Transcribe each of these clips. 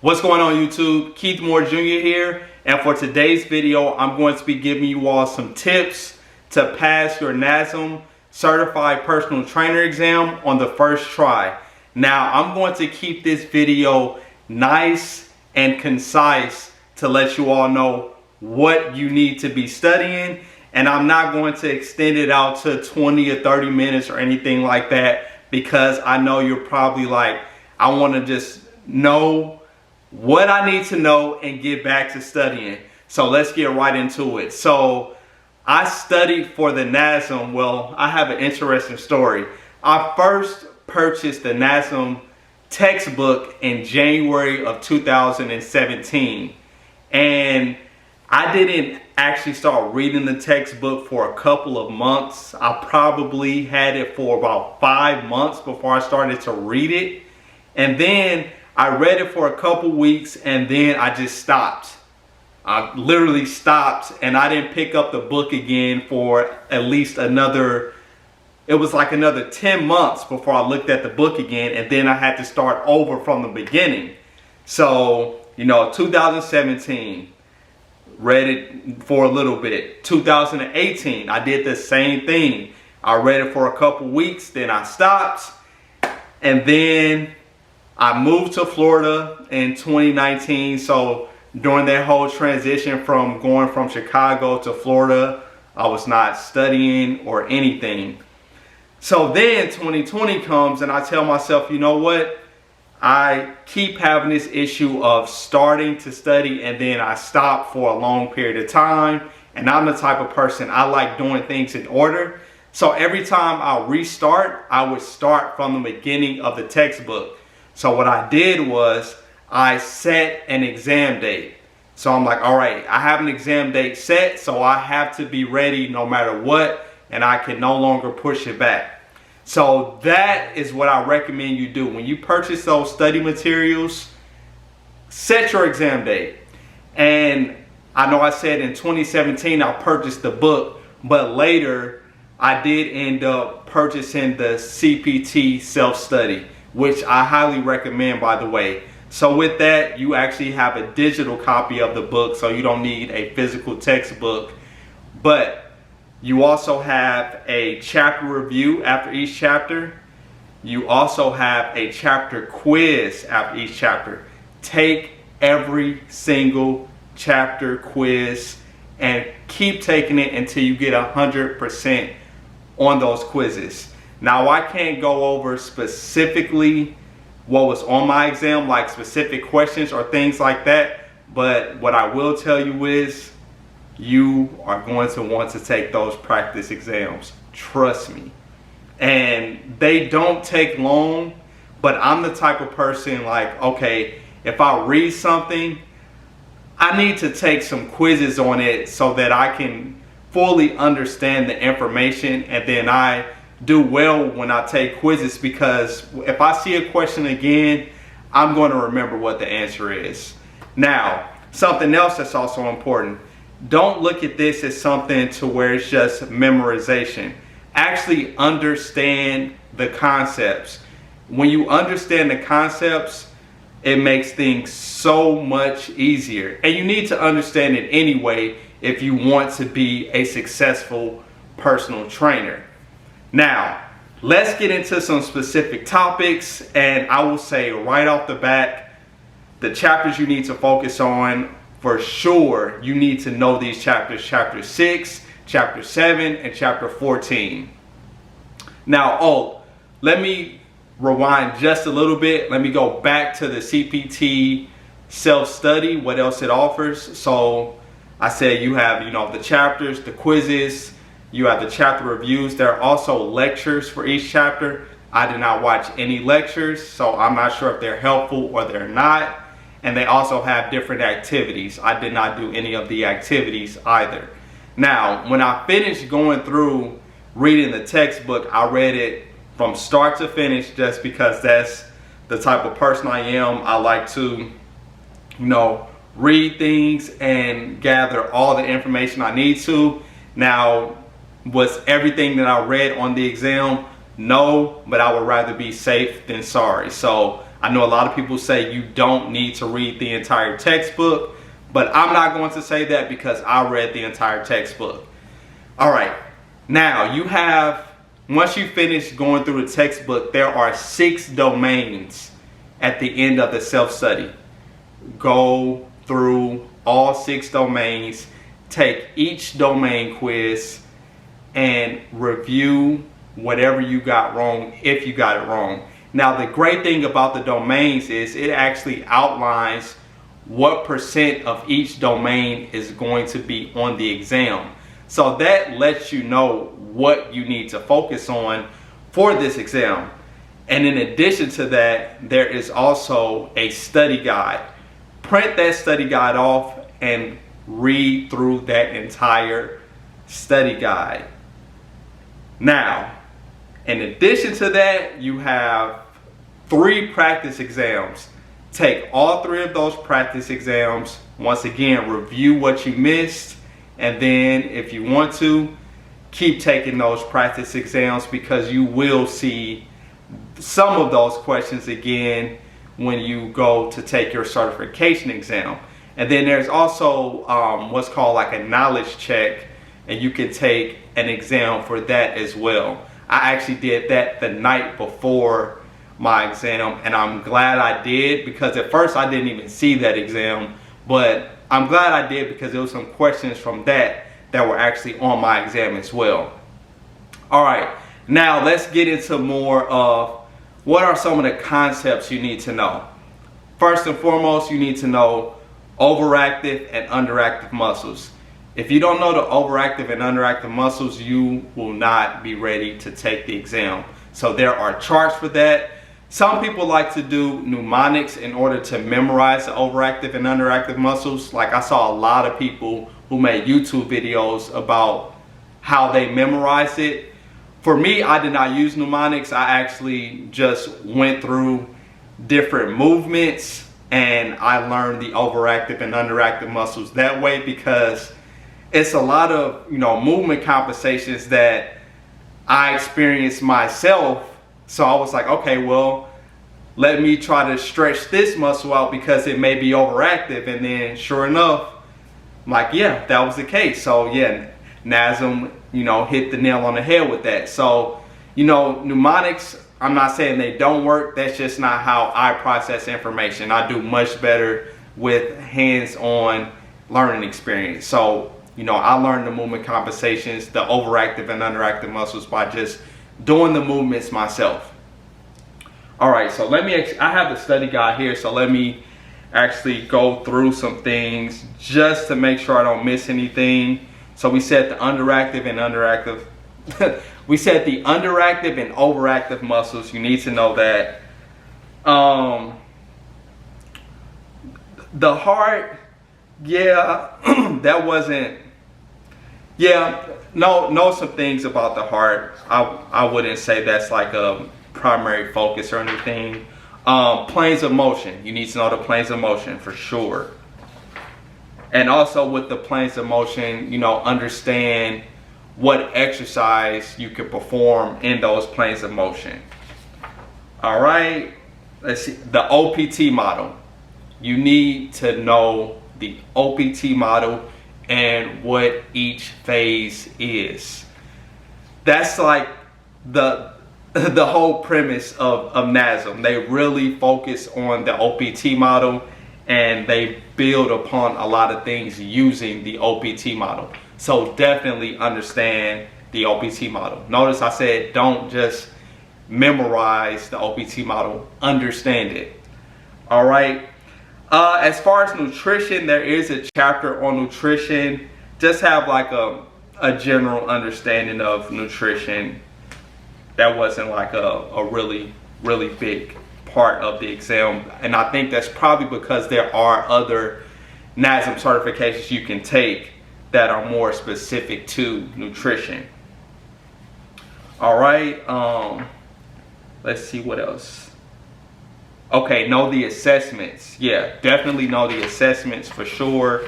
What's going on YouTube? Keith Moore Jr. here, and for today's video I'm going to be giving you all some tips to pass your Nasm Certified Personal Trainer exam on the first try. Now I'm going to keep this video nice and concise to let you all know what you need to be studying, and I'm not going to extend it out to 20 or 30 minutes or anything like that, because I know you're probably like, I want to just know what I need to know and get back to studying. So let's get right into it. So I studied for the Nasm. Well, I have an interesting story. I first purchased the Nasm textbook in January of 2017, and I didn't actually start reading the textbook for a couple of months. I probably had it for about 5 months before I started to read it, and then I read it for a couple weeks, and then I just stopped. I literally stopped, and I didn't pick up the book again for at least another, it was like another 10 months before I looked at the book again, and then I had to start over from the beginning. So, 2017, read it for a little bit. 2018, I did the same thing. I read it for a couple weeks, then I stopped, and then I moved to Florida in 2019, so during that whole transition from going from Chicago to Florida, I was not studying or anything. So then 2020 comes, and I tell myself, you know what? I keep having this issue of starting to study, and then I stop for a long period of time, and I'm the type of person, I like doing things in order. So every time I restart, I would start from the beginning of the textbook. So what I did was I set an exam date. So I'm like, all right, I have an exam date set, so I have to be ready no matter what, and I can no longer push it back. So that is what I recommend you do. When you purchase those study materials, set your exam date. And I know I said in 2017 I purchased the book, but later I did end up purchasing the CPT self-study, which I highly recommend, by the way. So with that, you actually have a digital copy of the book, so you don't need a physical textbook. But you also have a chapter review after each chapter. You also have a chapter quiz after each chapter. Take every single chapter quiz and keep taking it until you get 100% on those quizzes. Now, I can't go over specifically what was on my exam, like specific questions or things like that, but what I will tell you is you are going to want to take those practice exams. Trust me. And they don't take long, but I'm the type of person like, okay, if I read something, I need to take some quizzes on it so that I can fully understand the information, and then I do well when I take quizzes, because if I see a question again, I'm going to remember what the answer is. Now, something else that's also important, don't look at this as something to where it's just memorization. Actually understand the concepts. When you understand the concepts, it makes things so much easier. And you need to understand it anyway if you want to be a successful personal trainer. Now, let's get into some specific topics, and I will say right off the bat, the chapters you need to focus on, for sure, you need to know these chapters, chapter 6, chapter 7, and chapter 14. Now, let me rewind just a little bit. Let me go back to the CPT self-study, what else it offers. So I said you have, the chapters, the quizzes, you have the chapter reviews. There are also lectures for each chapter. I did not watch any lectures, so I'm not sure if they're helpful or they're not. And they also have different activities. I did not do any of the activities either. Now, when I finished going through reading the textbook, I read it from start to finish just because that's the type of person I am. I like to, read things and gather all the information I need to. Now, was everything that I read on the exam? No, but I would rather be safe than sorry. So I know a lot of people say you don't need to read the entire textbook, but I'm not going to say that because I read the entire textbook. All right, now you have, once you finish going through the textbook, there are 6 domains at the end of the self-study. Go through all 6 domains, take each domain quiz, and review whatever you got wrong if you got it wrong. Now, the great thing about the domains is it actually outlines what % of each domain is going to be on the exam. So that lets you know what you need to focus on for this exam. And in addition to that, there is also a study guide. Print that study guide off and read through that entire study guide. Now, in addition to that, you have 3 practice exams. Take all 3 of those practice exams. Once again, review what you missed. And then if you want to, keep taking those practice exams because you will see some of those questions again when you go to take your certification exam. And then there's also what's called like a knowledge check, and you can take an exam for that as well. I actually did that the night before my exam, and I'm glad I did because at first I didn't even see that exam, but I'm glad I did because there was some questions from that were actually on my exam as well. All right, now let's get into more of what are some of the concepts you need to know. First and foremost, you need to know overactive and underactive muscles. If you don't know the overactive and underactive muscles, you will not be ready to take the exam. So there are charts for that. Some people like to do mnemonics in order to memorize the overactive and underactive muscles. Like I saw a lot of people who made YouTube videos about how they memorize it. For me, I did not use mnemonics. I actually just went through different movements and I learned the overactive and underactive muscles that way because it's a lot of, movement compensations that I experienced myself. So I was like, okay, well, let me try to stretch this muscle out because it may be overactive. And then sure enough, I'm like, yeah, that was the case. So yeah, Nasm, hit the nail on the head with that. So, mnemonics, I'm not saying they don't work. That's just not how I process information. I do much better with hands-on learning experience. So, I learned the movement compensations, the overactive and underactive muscles by just doing the movements myself. All right, so I have the study guide here, so let me actually go through some things just to make sure I don't miss anything. So we said the underactive and underactive, we said the underactive and overactive muscles, you need to know that. The heart, yeah, that wasn't, know some things about the heart. I wouldn't say that's like a primary focus or anything. Planes of motion, you need to know the planes of motion for sure. And also with the planes of motion, understand what exercise you can perform in those planes of motion. All right, let's see, the OPT model. You need to know the OPT model and what each phase is. That's like the whole premise of Nasm. They really focus on the OPT model and they build upon a lot of things using the OPT model. So definitely understand the OPT model. Notice I said don't just memorize the OPT model, understand it. All right. As far as nutrition, there is a chapter on nutrition. Just have like a general understanding of nutrition. That wasn't like a really big part of the exam, and I think that's probably because there are other NASM certifications you can take that are more specific to nutrition. All right, let's see what else. Okay, know the assessments. Yeah, definitely know the assessments for sure.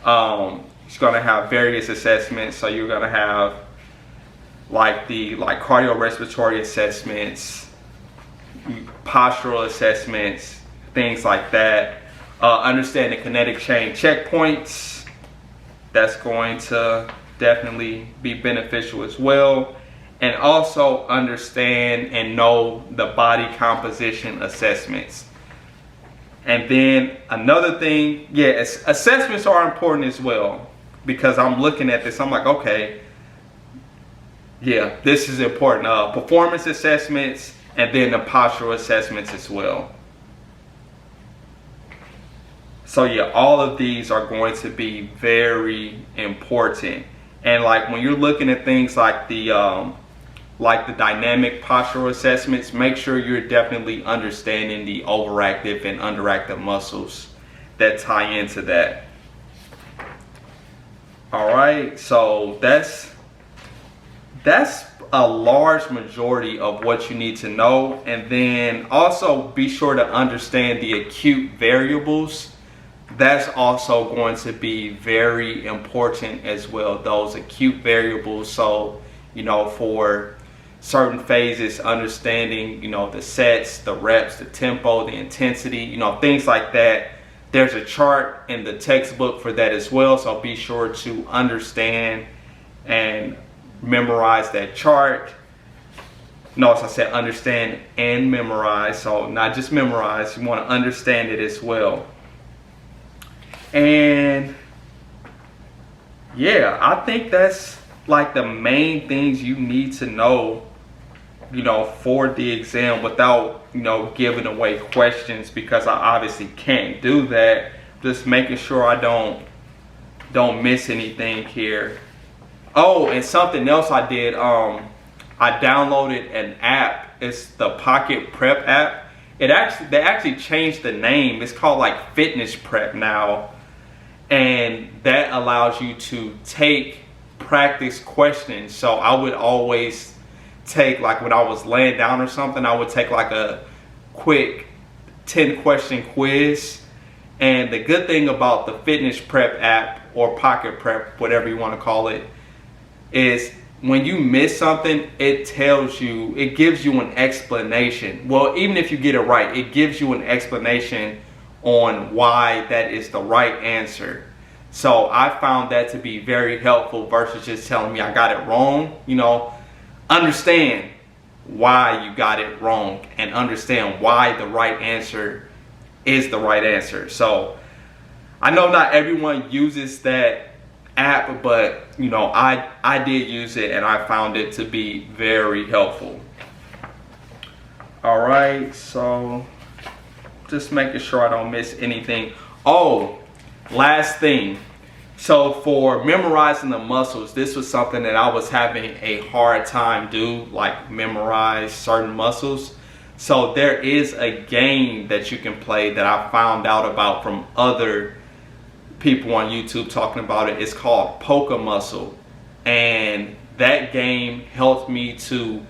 It's gonna have various assessments, so you're gonna have like cardiorespiratory assessments, postural assessments, things like that. Understand the kinetic chain checkpoints. That's going to definitely be beneficial as well. And also understand and know the body composition assessments. And then another thing, yes, assessments are important as well, because I'm looking at this, I'm like, okay, yeah, this is important. Performance assessments, and then the postural assessments as well. So yeah, all of these are going to be very important. And like when you're looking at things like the dynamic postural assessments, make sure you're definitely understanding the overactive and underactive muscles that tie into that. All right, so that's a large majority of what you need to know. And then also be sure to understand the acute variables. That's also going to be very important as well, those acute variables. So, you know, for certain phases, understanding, you know, the sets, the reps, the tempo, the intensity, you know, things like that. There's a chart in the textbook for that as well. So be sure to understand and memorize that chart. Notice I said understand and memorize. So not just memorize, you want to understand it as well. And yeah, I think that's like the main things you need to know, you know, for the exam without, you know, giving away questions, because I obviously can't do that. Just making sure I don't miss anything here. Oh, and something else I did, I downloaded an app. It's the Pocket Prep app. They actually changed the name. It's called like Fitness Prep now. And that allows you to take practice questions. So I would always take, like when I was laying down or something, I would take like a quick 10-question quiz. And the good thing about the Fitness Prep app, or Pocket Prep, whatever you want to call it, is when you miss something, it tells you, it gives you an explanation. Well, even if you get it right, it gives you an explanation on why that is the right answer. So I found that to be very helpful versus just telling me I got it wrong. You know, understand why you got it wrong and understand why the right answer is the right answer. So I know not everyone uses that app, but you know, I did use it and I found it to be very helpful. All right, so just making sure I don't miss anything. Oh, last thing. So for memorizing the muscles, this was something that I was having a hard time do, like memorize certain muscles. So there is a game that you can play that I found out about from other people on YouTube talking about it. It's called Poker Muscle. And that game helped me to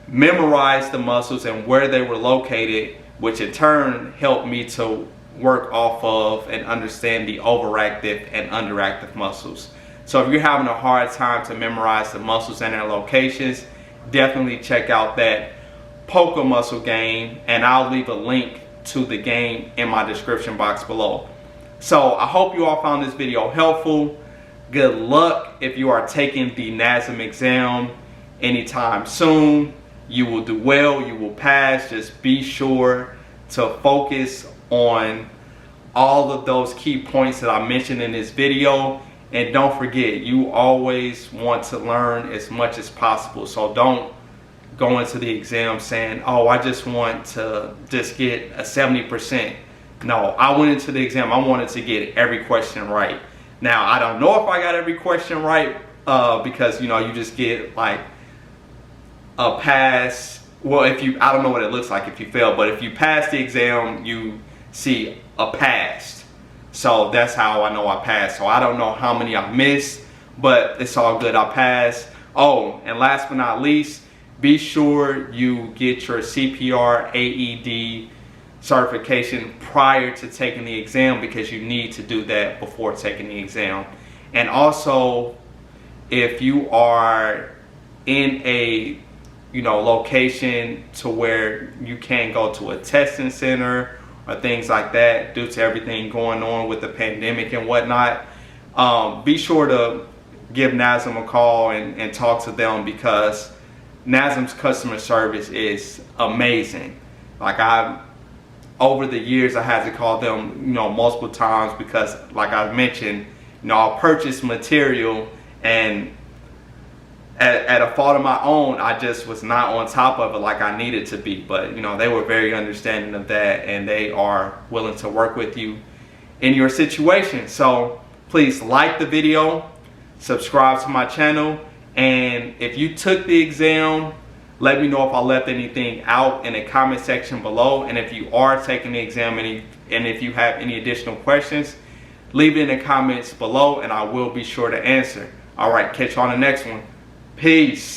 memorize the muscles and where they were located, which in turn helped me to work off of and understand the overactive and underactive muscles. So if you're having a hard time to memorize the muscles and their locations, definitely check out that Poker Muscle game, and I'll leave a link to the game in my description box below. So I hope you all found this video helpful. Good luck if you are taking the Nasm exam anytime soon. You will do well, you will pass. Just be sure to focus on all of those key points that I mentioned in this video. And don't forget, you always want to learn as much as possible. So don't go into the exam saying, oh, I just want to just get a 70%. No, I went into the exam, I wanted to get every question right. Now, I don't know if I got every question right, because, you know, you just get like a pass. Well, I don't know what it looks like if you fail, but if you pass the exam, you see a pass. So that's how I know I passed. So I don't know how many I missed, but it's all good, I passed. Oh, and last but not least, be sure you get your CPR AED certification prior to taking the exam, because you need to do that before taking the exam. And also, if you are in a location to where you can't go to a testing center or things like that due to everything going on with the pandemic and whatnot, be sure to give Nasm a call and talk to them, because Nasm's customer service is amazing. Like, over the years, I had to call them, multiple times, because like I mentioned, I'll purchase material and at a fault of my own, I just was not on top of it like I needed to be. But they were very understanding of that, and they are willing to work with you in your situation. So please like the video, subscribe to my channel, and if you took the exam, let me know if I left anything out in the comment section below. And if you are taking the exam and if you have any additional questions, leave it in the comments below and I will be sure to answer. All right, catch you on the next one. Peace.